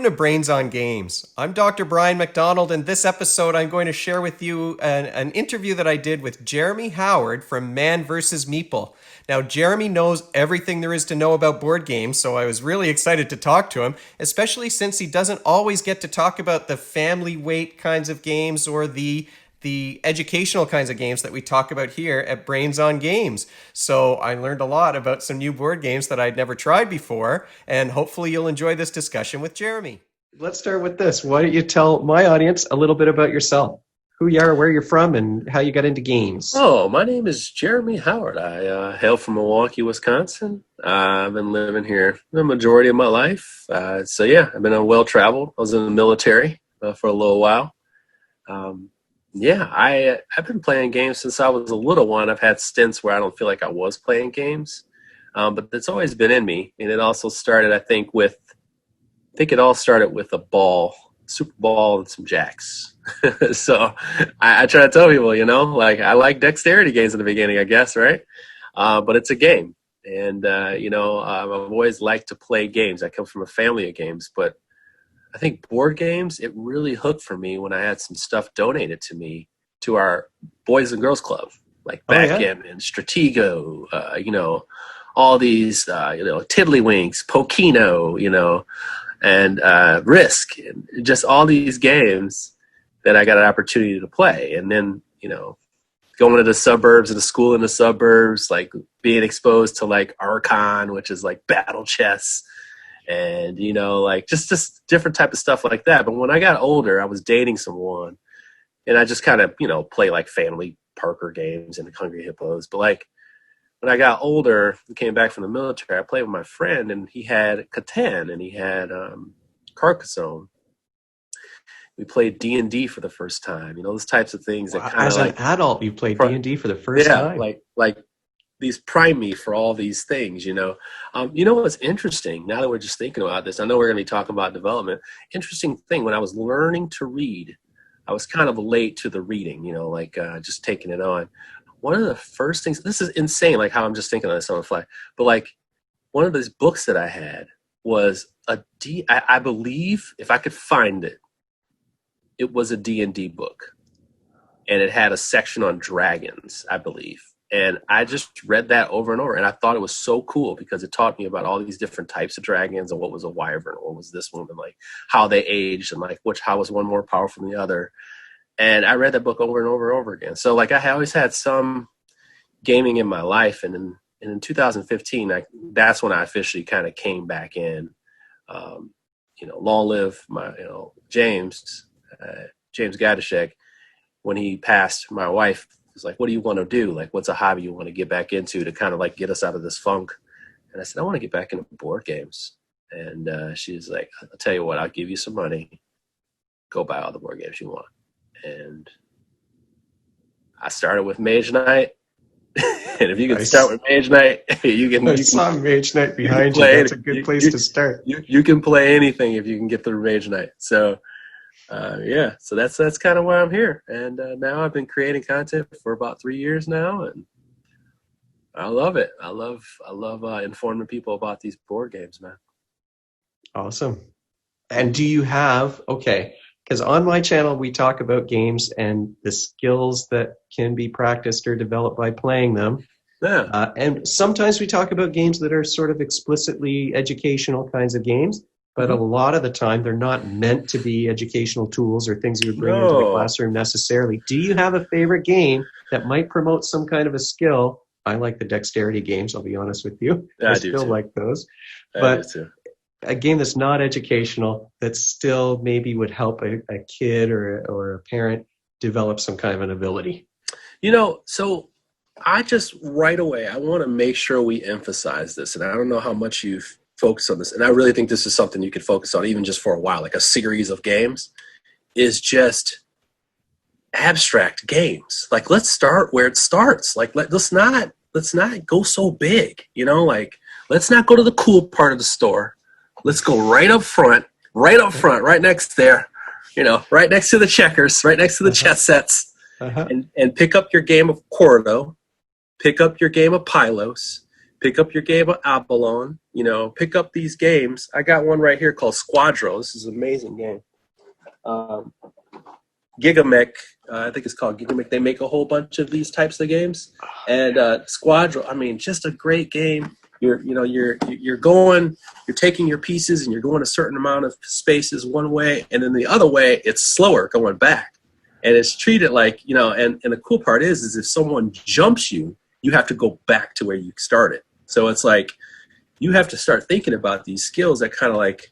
to Brains on Games. I'm Dr. Brian McDonald, and this episode I'm going to share with you an interview that I did with Jeremy Howard from Man vs. Meeple. Now, Jeremy knows everything there is to know about board games, so I was really excited to talk to him, especially since he doesn't always get to talk about the family weight kinds of games or the educational kinds of games that we talk about here at Brains on Games. So I learned a lot about some new board games that I'd never tried before, and hopefully you'll enjoy this discussion with Jeremy. Let's start with this. Why don't you tell my audience a little bit about yourself? Who you are, where you're from, and how you got into games. Oh, my name is Jeremy Howard. I hail from Milwaukee, Wisconsin. I've been living here the majority of my life. I've been well-traveled. I was in the military for a little while. I've been playing games since I was a little one. I've had stints where I don't feel like I was playing games, but it's always been in me. And it also started, I think it all started with a ball, Super Ball, and some jacks. So I try to tell people, I like dexterity games in the beginning, I guess, right? But it's a game. And, I've always liked to play games. I come from a family of games, but I think board games, it really hooked for me when I had some stuff donated to me to our Boys and Girls Club, like Backgammon, Stratego, all these, Tiddlywinks, Pokino, and Risk, and just all these games that I got an opportunity to play. And then, going to the suburbs and the school in the suburbs, like being exposed to like Archon, which is like battle chess. And, just different type of stuff like that. But when I got older, I was dating someone, and I just kind of, play like family Parker games and Hungry Hippos. But like when I got older and came back from the military, I played with my friend, and he had Catan and he had Carcassonne. We played D&D for the first time. Those types of things that kind of as an adult, you played D&D for the first time. like these prime me for all these things, what's interesting, now that we're just thinking about this, I know we're going to be talking about development. Interesting thing, when I was learning to read, I was kind of late to the reading, just taking it on. One of the first things, this is insane, like how I'm just thinking of this on the fly, but like one of those books that I had was I believe, if I could find it, it was a D&D book, and it had a section on dragons, I believe. And I just read that over and over, and I thought it was so cool because it taught me about all these different types of dragons and what was a wyvern, what was this one, and like how they aged, and like how was one more powerful than the other. And I read that book over and over and over again. So like I always had some gaming in my life, and in 2015, that's when I officially kind of came back in. Long live my James Gadishek. When he passed, my wife was like, what do you want to do? Like, what's a hobby you want to get back into to kind of like get us out of this funk? And I said, I want to get back into board games. And she's like, I'll tell you what, I'll give you some money. Go buy all the board games you want. And I started with Mage Knight. And if you can start with Mage Knight, I saw Mage Knight behind you. That's a good place to start. You can play anything if you can get through Mage Knight. So so that's kind of why I'm here. And now I've been creating content for about 3 years now, and I love it. I love informing people about these board games, man. Awesome. And do you have, because on my channel we talk about games and the skills that can be practiced or developed by playing them. Yeah. And sometimes we talk about games that are sort of explicitly educational kinds of games. But a lot of the time, they're not meant to be educational tools or things you would bring into the classroom necessarily. Do you have a favorite game that might promote some kind of a skill? I like the dexterity games, I'll be honest with you. I still too. like those. I do too. A game that's not educational, that still maybe would help a kid or a parent develop some kind of an ability. So I just right away, I want to make sure we emphasize this. And I don't know how much you've focus on this, and I really think this is something you could focus on even just for a while, like a series of games, is just abstract games. Like, let's start where it starts. Like, let's not go so big, like, let's not go to the cool part of the store. Let's go right up front, right next there, right next to the checkers, right next to the chess sets, and pick up your game of Quarto, pick up your game of Pylos, Pick up your game of Abalone. Pick up these games. I got one right here called Squadro. This is an amazing game. Um, Gigamech, I think it's called Gigamech. They make a whole bunch of these types of games, and Squadro. I mean, just a great game. You're taking your pieces and you're going a certain amount of spaces one way, and then the other way it's slower going back, and it's treated like And the cool part is if someone jumps you, you have to go back to where you started. So it's like you have to start thinking about these skills that kind of like,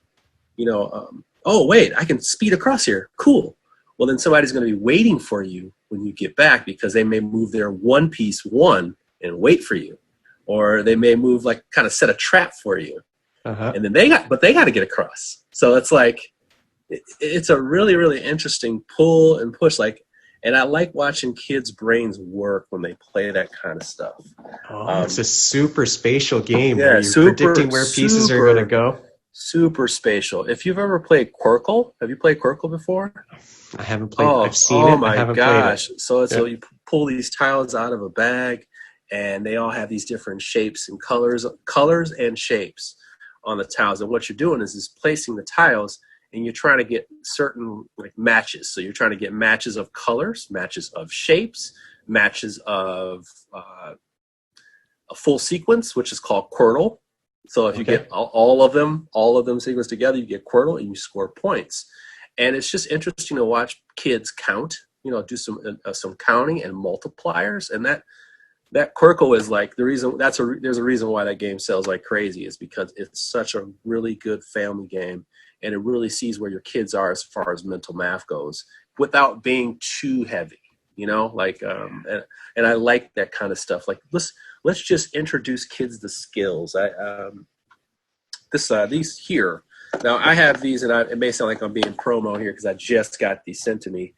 oh wait, I can speed across here. Cool. Well, then somebody's going to be waiting for you when you get back because they may move their one piece and wait for you, or they may move like kind of set a trap for you, and then they got to get across. So it's like it's a really, really interesting pull and push. And I like watching kids' brains work when they play that kind of stuff. It's a super spatial game where you're predicting where pieces are going to go. Super spatial. If you've ever played Quirkle, have you played Quirkle before? I haven't played it. I've seen it. I haven't played it. So you pull these tiles out of a bag, and they all have these different shapes and colors and shapes on the tiles. And what you're doing is placing the tiles, and you're trying to get certain matches. So you're trying to get matches of colors, matches of shapes, matches of a full sequence, which is called Quirtle. So if you get all of them sequenced together, you get Quirtle and you score points. And it's just interesting to watch kids count, do some counting and multipliers. And that Quirkle is like the reason there's a reason why that game sells like crazy is because it's such a really good family game, and it really sees where your kids are as far as mental math goes without being too heavy, and I like that kind of stuff. Like let's just introduce kids to skills. These here. Now I have these, and it may sound like I'm being promo here because I just got these sent to me.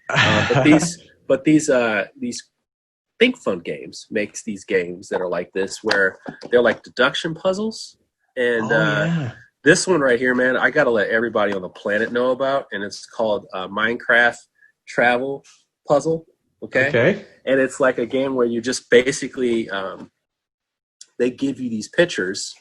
But these Think Fun Games makes these games that are like this, where they're like deduction puzzles. And this one right here, man, I gotta let everybody on the planet know about, and it's called Minecraft Travel Puzzle. Okay. And it's like a game where you just basically they give you these pictures.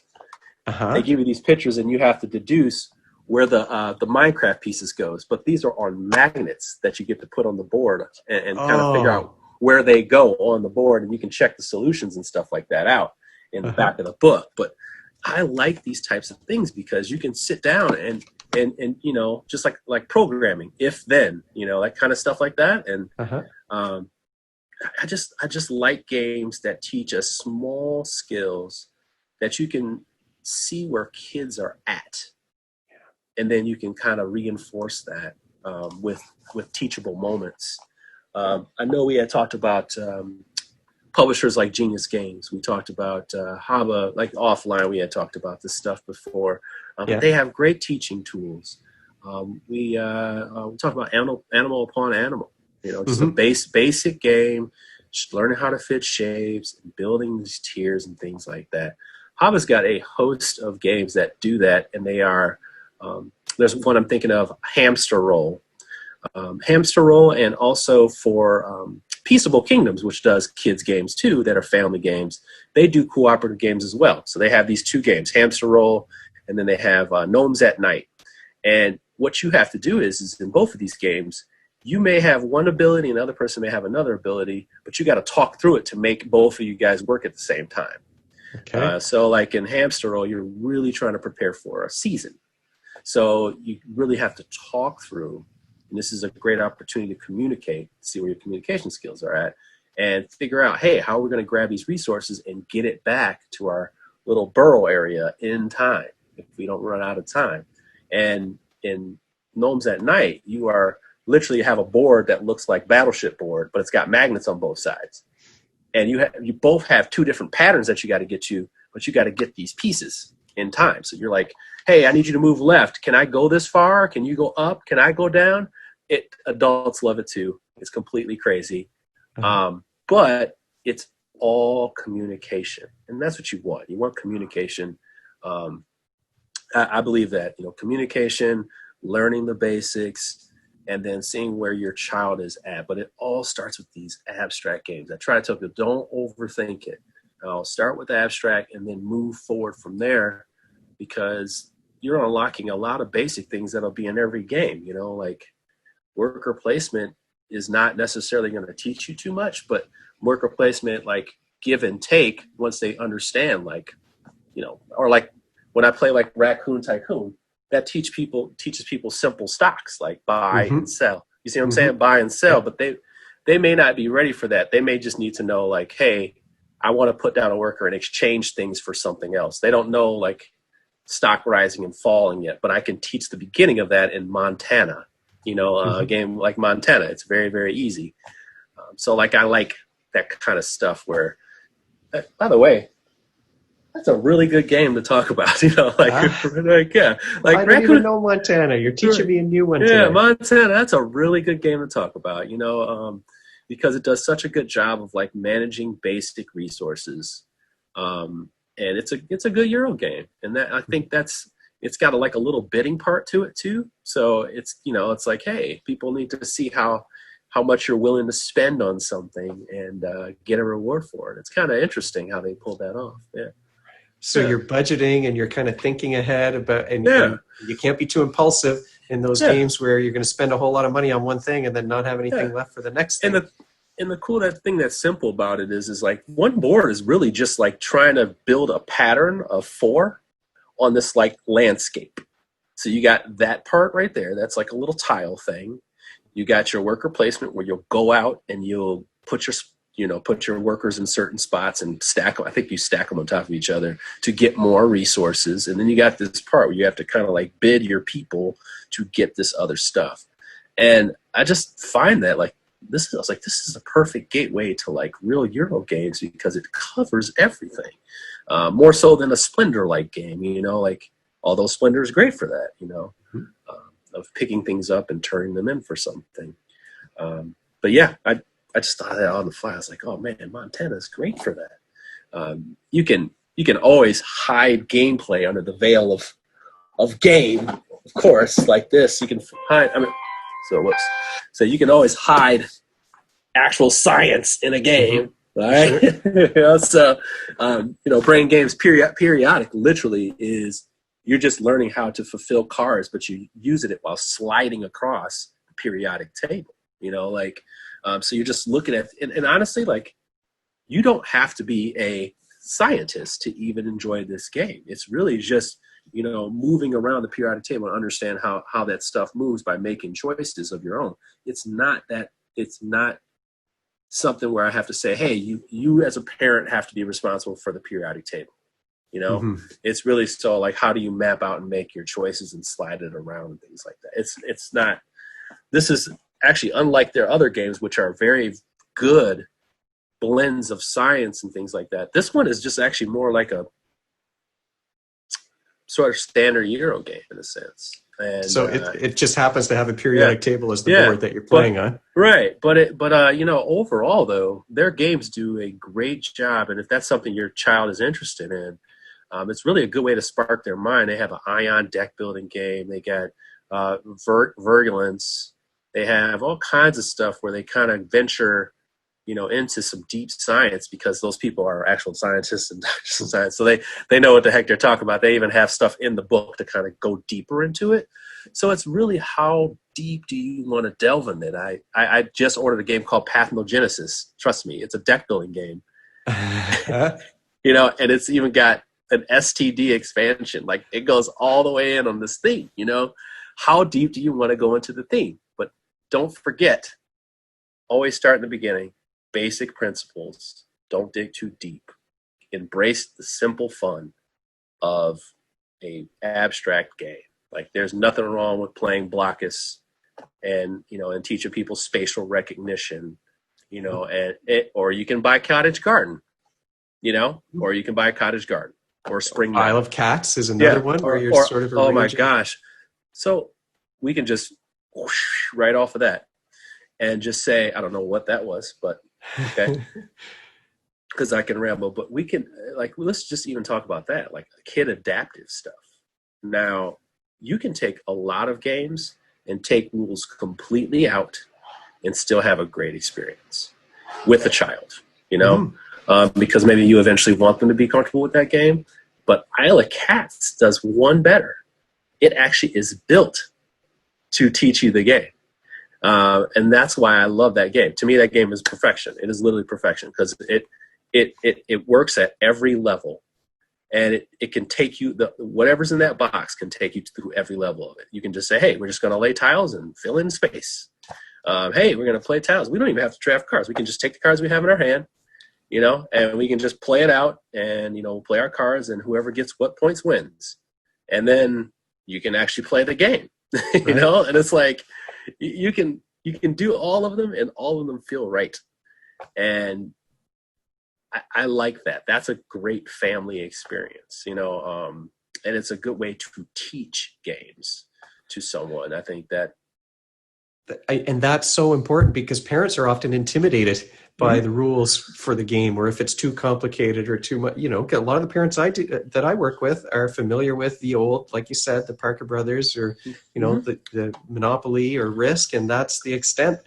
They give you these pictures, and you have to deduce where the Minecraft pieces goes. But these are on magnets that you get to put on the board and kind of figure out where they go on the board, and you can check the solutions and stuff like that out in the back of the book. But I like these types of things because you can sit down and just like programming, if then, that kind of stuff like that. And I just like games that teach us small skills that you can see where kids are at, and then you can kind of reinforce that with teachable moments. I know we had talked about publishers like Genius Games. We talked about Haba, like offline. We had talked about this stuff before. They have great teaching tools. We talked about Animal Upon Animal. Just a basic game, just learning how to fit shapes and building these tiers and things like that. Haba's got a host of games that do that, and they are. There's one I'm thinking of, Hamster Roll. Hamster Roll, and also for Peaceable Kingdoms, which does kids games too that are family games. They do cooperative games as well. So they have these two games, Hamster Roll, and then they have Gnomes at Night. And what you have to do is in both of these games, you may have one ability and the other person may have another ability, but you got to talk through it to make both of you guys work at the same time. So like in Hamster Roll, you're really trying to prepare for a season. So you really have to talk through. And this is a great opportunity to communicate, see where your communication skills are at, and figure out, hey, how are we going to grab these resources and get it back to our little burrow area in time if we don't run out of time. And in Gnomes at Night, you are literally have a board that looks like Battleship board, but it's got magnets on both sides. And you both have two different patterns that you got to get to, but you got to get these pieces in time. So you're like, hey, I need you to move left. Can I go this far? Can you go up? Can I go down? Adults love it too. It's completely crazy. But it's all communication. And that's what you want. You want communication. I believe that, communication, learning the basics, and then seeing where your child is at. But it all starts with these abstract games. I try to tell people, don't overthink it. I'll start with abstract and then move forward from there, because you're unlocking a lot of basic things that'll be in every game. Like worker placement is not necessarily going to teach you too much, but worker placement, like give and take, once they understand, like, or like when I play like Raccoon Tycoon, that teaches people simple stocks, like buy Mm-hmm. and sell. You see what I'm Mm-hmm. saying? Buy and sell, Yeah. but they may not be ready for that. They may just need to know, like, hey, I want to put down a worker and exchange things for something else. They don't know like stock rising and falling yet, but I can teach the beginning of that in Montana. A game like Montana, it's very, very easy. So like I like that kind of stuff where, by the way, that's a really good game to talk about. Yeah, like I didn't even Raccoon. know Montana. You're teaching me a new one Yeah, today. Montana. That's a really good game to talk about. Because it does such a good job of like managing basic resources, and it's a good Euro game. And that I think it's got a little bidding part to it too. So it's like, hey, people need to see how much you're willing to spend on something and get a reward for it. It's kind of interesting how they pulled that off. Yeah. So Yeah. you're budgeting and you're kind of thinking ahead about, and Yeah. you can't be too impulsive in those Yeah. games where you're going to spend a whole lot of money on one thing and then not have anything left for the next thing. And the cool thing that's simple about it is like one board is really just like trying to build a pattern of 4 on this like landscape. So you got that part right there. That's like a little tile thing. You got your worker placement where you'll go out and you'll put your workers in certain spots and stack them. I think you stack them on top of each other to get more resources. And then you got this part where you have to kind of like bid your people to get this other stuff. And I just find that like, this is a perfect gateway to like real Euro games because it covers everything, more so than a Splendor like game. Like although Splendor is great for that, of picking things up and turning them in for something. But yeah, I just thought of that on the fly. I was like, oh man, Montana is great for that. You can always hide gameplay under the veil of game, of course. Like this, you can hide. So you can always hide actual science in a game, right? Sure. So, playing games periodic literally is you're just learning how to fulfill cards, but you use it while sliding across the periodic table. So you're just looking at, and honestly, like you don't have to be a scientist to even enjoy this game. It's really just moving around the periodic table and understand how that stuff moves by making choices of your own. It's not something where I have to say, hey, you as a parent have to be responsible for the periodic table. It's really so like, how do you map out and make your choices and slide it around and things like that. It's not, this is actually unlike their other games, which are very good blends of science and things like that. This one is just actually more like a sort of standard Euro game in a sense. And so it just happens to have a periodic table as the board that you're playing on. Right. But overall though, their games do a great job. And if that's something your child is interested in, it's really a good way to spark their mind. They have an ion deck building game. They got Virulence. They have all kinds of stuff where they kind of venture, into some deep science because those people are actual scientists and doctors of science. So they know what the heck they're talking about. They even have stuff in the book to kind of go deeper into it. So it's really how deep do you want to delve in it? I just ordered a game called Pathnogenesis. Trust me, it's a deck building game. And it's even got an STD expansion. Like it goes all the way in on this theme, How deep do you want to go into the theme? But don't forget, always start in the beginning. Basic principles. Don't dig too deep. Embrace the simple fun of a abstract game. Like there's nothing wrong with playing Blockus and teaching people spatial recognition, or you can buy Cottage Garden, or you can buy Cottage Garden or Spring Isle of Cats is another one where you're sort of oh my arranging. gosh. So we can just whoosh, right off of that and just say, I don't know what that was, but okay. Because I can ramble, but we can let's just even talk about that, like kid adaptive stuff. Now, you can take a lot of games and take rules completely out and still have a great experience with a child. because maybe you eventually want them to be comfortable with that game. But Isle of Cats does one better. It actually is built to teach you the game. And that's why I love that game. To me, that game is perfection. It is literally perfection because it works at every level. And it can take you, whatever's in that box can take you through every level of it. You can just say, hey, we're just going to lay tiles and fill in space. Hey, we're going to play tiles. We don't even have to draft cards. We can just take the cards we have in our hand, and we can just play it out and, play our cards, and whoever gets what points wins. And then you can actually play the game, Right. And it's like you can do all of them and all of them feel right. And I like that. That's a great family experience, and it's a good way to teach games to someone. I think that. And that's so important because parents are often intimidated by the rules for the game, or if it's too complicated or too much. A lot of the parents that I work with are familiar with the old, like you said, the Parker Brothers, or the Monopoly or Risk, and that's the extent.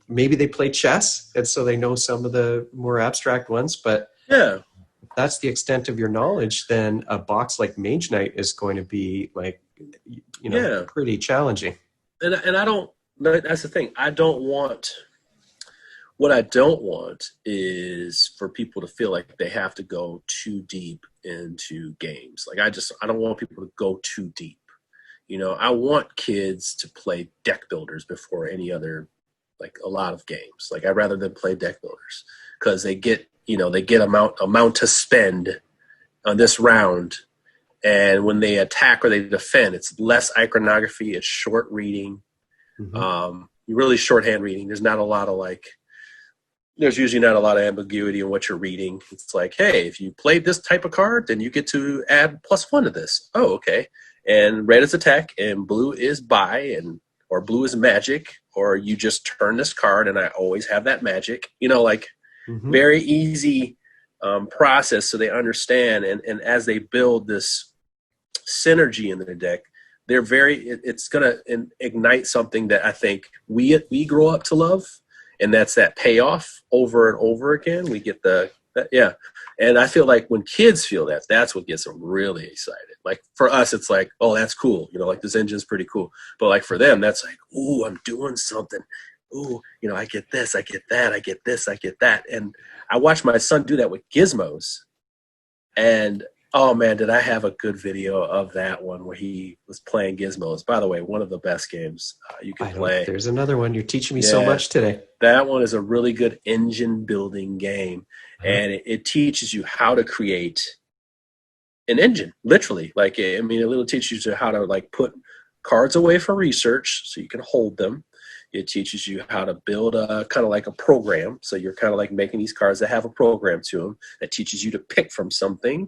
Maybe they play chess, and so they know some of the more abstract ones. But yeah, if that's the extent of your knowledge, then a box like Mage Knight is going to be like, pretty challenging. And I don't. That's the thing. What I don't want is for people to feel like they have to go too deep into games. Like I don't want people to go too deep. I want kids to play deck builders before any other, like a lot of games. Like I'd rather them play deck builders because they get amount to spend on this round. And when they attack or they defend, it's less iconography. It's short reading. Really shorthand reading. There's usually not a lot of ambiguity in what you're reading. It's like, hey, if you played this type of card, then you get to add +1 to this. Oh, okay. And red is attack, and blue is buy, or blue is magic, or you just turn this card, and I always have that magic. Very easy process, so they understand. And as they build this synergy in their deck, it's going to ignite something that I think we grow up to love, and that's that payoff over and over again. We get and I feel like when kids feel that, that's what gets them really excited. Like for us, it's like, oh, that's cool. Like this engine's pretty cool. But like for them, that's like, ooh, I'm doing something. Ooh, I get this, I get that, I get this, I get that. And I watched my son do that with gizmos, and oh man, did I have a good video of that one where he was playing gizmos. By the way, one of the best games you can play. There's another one. You're teaching me so much today. That one is a really good engine building game. And it teaches you how to create an engine, literally. Like, it literally teaches you how to like put cards away for research so you can hold them. It teaches you how to build a kind of like a program. So you're kind of like making these cards that have a program to them that teaches you to pick from something,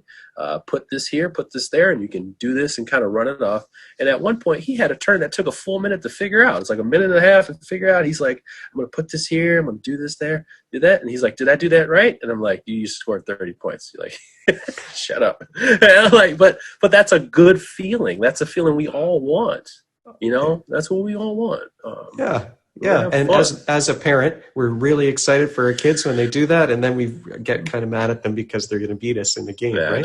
put this here, put this there, and you can do this and kind of run it off. And at one point he had a turn that took a full minute to figure out. It's like a minute and a half to figure out. He's like, I'm going to put this here. I'm going to do this there, do that. And he's like, did I do that right? And I'm like, you scored 30 points. You're like, shut up. And I'm like, but that's a good feeling. That's a feeling we all want. That's what we all want. Yeah. And as a parent, we're really excited for our kids when they do that, and then we get kind of mad at them because they're going to beat us in the game, right?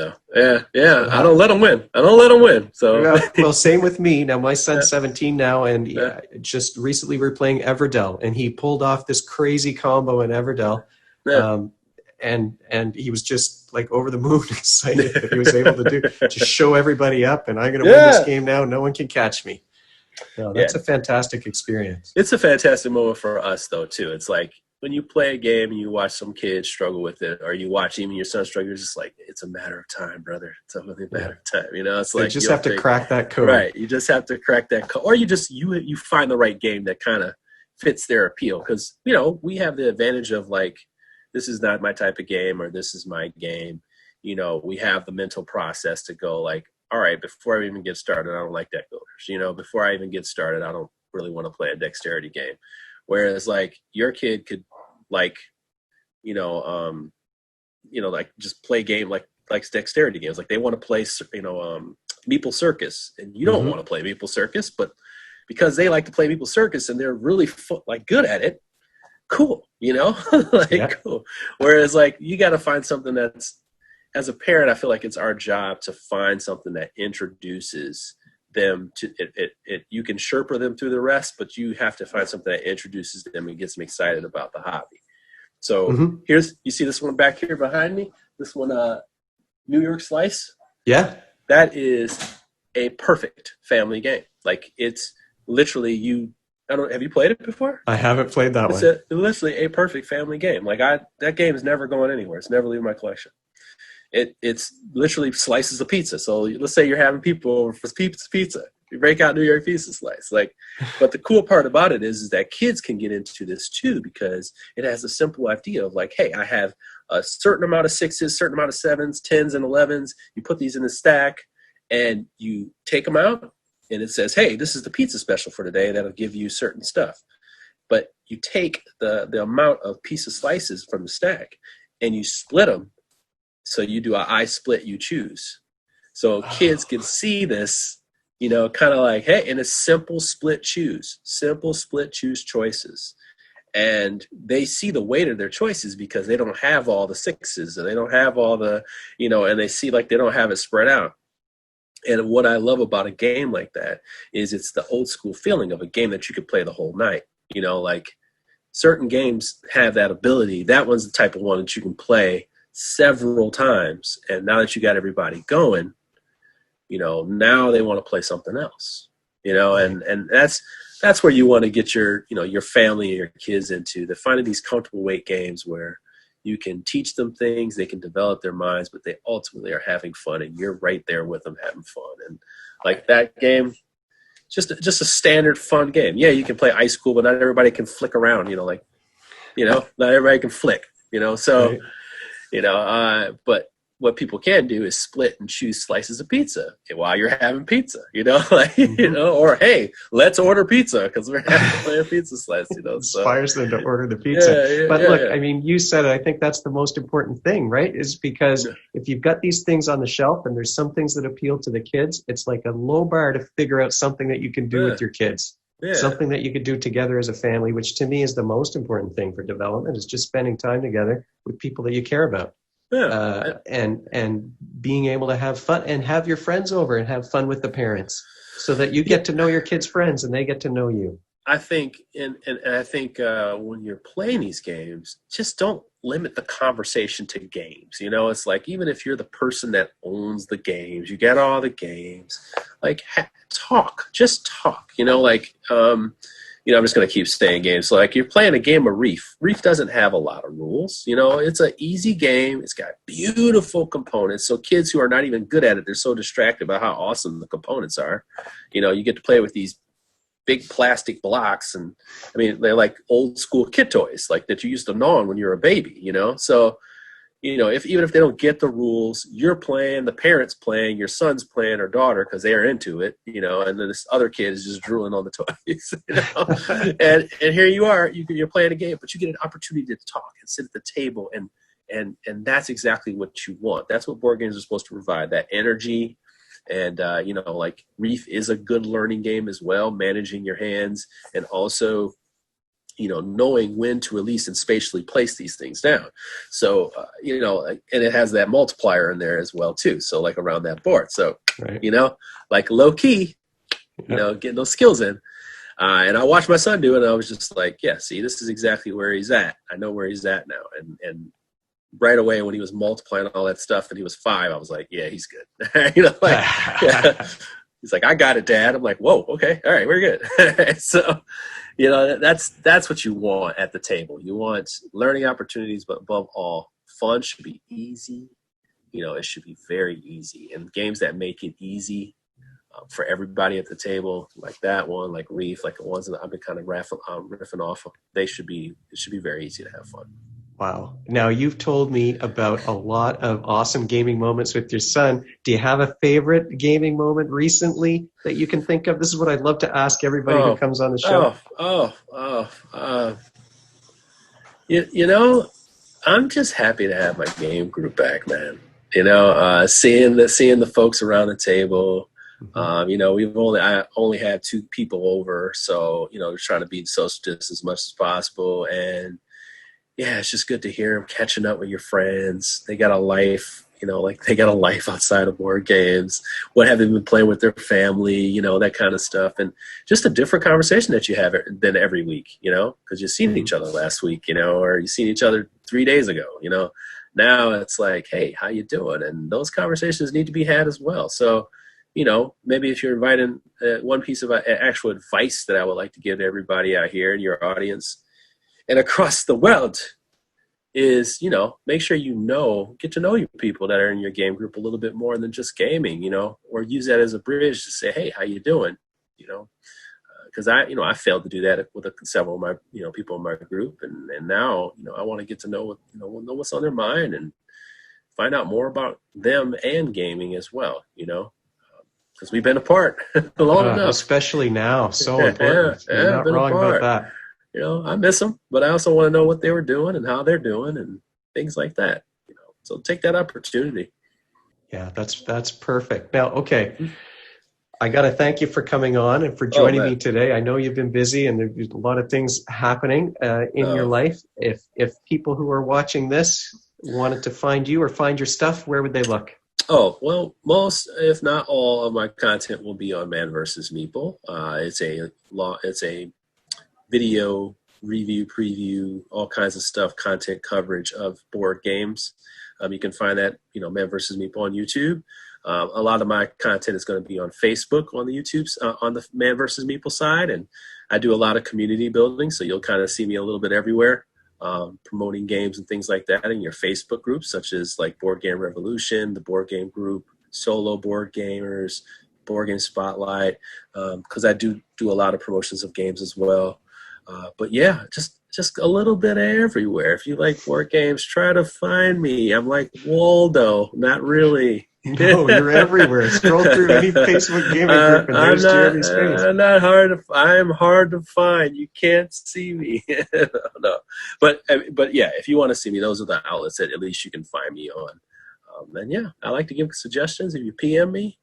Yeah. I don't let them win. So well, same with me. Now my son's 17 now, and just recently we're playing Everdell, and he pulled off this crazy combo in Everdell. And he was just like over the moon excited that he was able to show everybody up, and I'm going to win this game now. No one can catch me. No, that's a fantastic experience. It's a fantastic moment for us, though, too. It's like when you play a game and you watch some kids struggle with it, or you watch even your son struggle, it's just like, it's a matter of time, brother. It's a matter of time. It's like you just have to crack that code. Right. You just have to crack that code. Or you find the right game that kind of fits their appeal. Because, we have the advantage of like, this is not my type of game, or this is my game. We have the mental process to go like, all right, before I even get started, I don't like deck builders. Before I even get started, I don't really want to play a dexterity game. Whereas like your kid could like, like just play a game like dexterity games. Like they want to play, Meeple Circus, and you don't want to play Meeple Circus, but because they like to play Meeple Circus and they're really good at it, cool, like Yeah. cool. Whereas like you got to find something that's, as a parent, I feel like it's our job to find something that introduces them to it. You can Sherpa them through the rest, but you have to find something that introduces them and gets them excited about the hobby. So Hmm. you see this one back here behind me, this one, New York Slice. Yeah. That is a perfect family game. Like it's literally have you played it before? I haven't played that It's one. literally a perfect family game. Like that game is never going anywhere. It's never leaving my collection. It's literally slices of pizza. So let's say you're having people over for pizza. You break out New York pizza slice. But the cool part about it is that kids can get into this too, because it has a simple idea of like, hey, I have a certain amount of sixes, certain amount of sevens, 10s, and 11s. You put these in the stack and you take them out, and it says, hey, this is the pizza special for today. That'll give you certain stuff. But you take the amount of piece of slices from the stack and you split them. So you do I split, you choose. So kids can see this, kind of like, hey, and it's simple split choose choices. And they see the weight of their choices because they don't have all the sixes, and they don't have all the, and they see like they don't have it spread out. And what I love about a game like that is it's the old school feeling of a game that you could play the whole night. Like certain games have that ability. That one's the type of one that you can play several times. And now that you got everybody going, now they want to play something else, and that's where you want to get your family and your kids into. They're finding these comfortable weight games where you can teach them things, they can develop their minds, but they ultimately are having fun, and you're right there with them having fun. And like that game, just a standard fun game. Yeah, you can play Ice School, but not everybody can flick around. Not everybody can flick. So Right. but what people can do is split and choose slices of pizza while you're having pizza, Mhm. or hey, let's order pizza because we're having a pizza slice, So Inspires them to order the pizza. yeah, yeah, But yeah, look, yeah. I mean, you said it. I think that's the most important thing, right? Is because Yeah. if you've got these things on the shelf and there's some things that appeal to the kids, it's like a low bar to figure out something that you can do Yeah. with your kids, Yeah. something that you could do together as a family, which to me is the most important thing for development, is just spending time together with people that you care about. Yeah. And being able to have fun and have your friends over and have fun with the parents so that you Yeah. get to know your kids' friends and they get to know you. I think, and I think when you're playing these games, just don't limit the conversation to games. It's like even if you're the person that owns the games, you get all the games, like talk, just talk. I'm just going to keep saying games. So like you're playing a game of Reef. Reef doesn't have a lot of rules. It's an easy game. It's got beautiful components. So kids who are not even good at it, they're so distracted by how awesome the components are. You get to play with these big plastic blocks, and I mean they're like old school kid toys, like that you used to gnaw on when you were a baby. So if even if they don't get the rules, you're playing, the parents playing, your son's playing or daughter because they're into it, and then this other kid is just drooling on the toys, and here you are, you're playing a game, but you get an opportunity to talk and sit at the table, and that's exactly what you want. That's what board games are supposed to provide, that energy. And like Reef is a good learning game as well, managing your hands and also knowing when to release and spatially place these things down. So, and it has that multiplier in there as well too. So like around that board. So, Right. like low key, Yep. getting those skills in. And I watched my son do it, and I was just like, yeah, see, this is exactly where he's at. I know where he's at now. And right away when he was multiplying all that stuff and he was 5, I was like, yeah, he's good. Yeah. He's like, I got it, Dad. I'm like, whoa, okay, all right, we're good. So, that's what you want at the table. You want learning opportunities, but above all, fun should be easy. It should be very easy. And games that make it easy for everybody at the table, like that one, like Reef, like the ones that I've been kind of riffing off of, it should be very easy to have fun. Wow. Now you've told me about a lot of awesome gaming moments with your son. Do you have a favorite gaming moment recently that you can think of? This is what I'd love to ask everybody who Oh, comes on the show. oh, oh, oh. I'm just happy to have my game group back, man. Seeing the folks around the table, Mhm. I only had two people over, so trying to be social distance as much as possible. And yeah, it's just good to hear them catching up with your friends. They got a life, like they got a life outside of board games. What have they been playing with their family, that kind of stuff. And just a different conversation that you have than every week, because you've seen Mhm. each other last week, or you've seen each other 3 days ago, Now it's like, hey, how you doing? And those conversations need to be had as well. So, maybe if you're inviting one piece of actual advice that I would like to give to everybody out here in your audience and across the world is, make sure get to know your people that are in your game group a little bit more than just gaming, or use that as a bridge to say, hey, how you doing? You know, because I failed to do that with several of my, people in my group, and now, I want to get to know know what's on their mind and find out more about them and gaming as well, because we've been apart long enough. Especially now, so Yeah, important. You're yeah, not been wrong about apart. that. I miss them, but I also want to know what they were doing and how they're doing and things like that. So take that opportunity. Yeah, that's perfect. Now, okay, Mhm. I got to thank you for coming on and for Oh joining man, me today. I know you've been busy and there's a lot of things happening in your no. life. If people who are watching this wanted to find you or find your stuff, where would they look? Oh well, most if not all of my content will be on Man versus Meeple. It's a video review, preview, all kinds of stuff, content coverage of board games. You can find that, Man versus Meeple on YouTube. A lot of my content is going to be on Facebook, on the YouTube's, on the Man versus Meeple side, and I do a lot of community building, so you'll kind of see me a little bit everywhere, promoting games and things like that in your Facebook groups, such as like Board Game Revolution, the Board Game Group, Solo Board Gamers, Board Game Spotlight, because I do a lot of promotions of games as well. But yeah, just a little bit everywhere. If you like board games, try to find me. I'm like Waldo, not really. No, you're everywhere. Scroll through any Facebook gaming group and there's Jeremy's face. I'm not hard to. I'm hard to find. You can't see me. No, but yeah, if you want to see me, those are the outlets that at least you can find me on. And yeah, I like to give suggestions. If you PM me,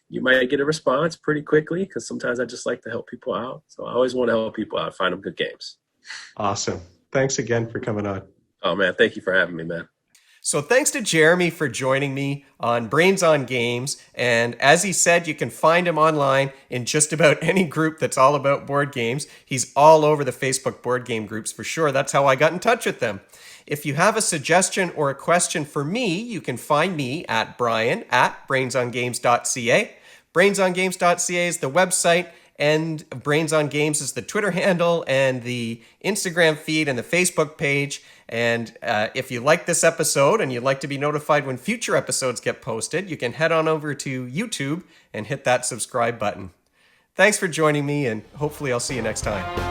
you might get a response pretty quickly because sometimes I just like to help people out. So I always want to help people out, find them good games. Awesome. Thanks again for coming on. Oh man, thank you for having me, man. So thanks to Jeremy for joining me on Brains on Games. And as he said, you can find him online in just about any group that's all about board games. He's all over the Facebook board game groups for sure. That's how I got in touch with them. If you have a suggestion or a question for me, you can find me at brian@brainsongames.ca. Brainsongames.ca is the website, and Brains on Games is the Twitter handle and the Instagram feed and the Facebook page. And if you like this episode and you'd like to be notified when future episodes get posted, you can head on over to YouTube and hit that subscribe button. Thanks for joining me, and hopefully I'll see you next time.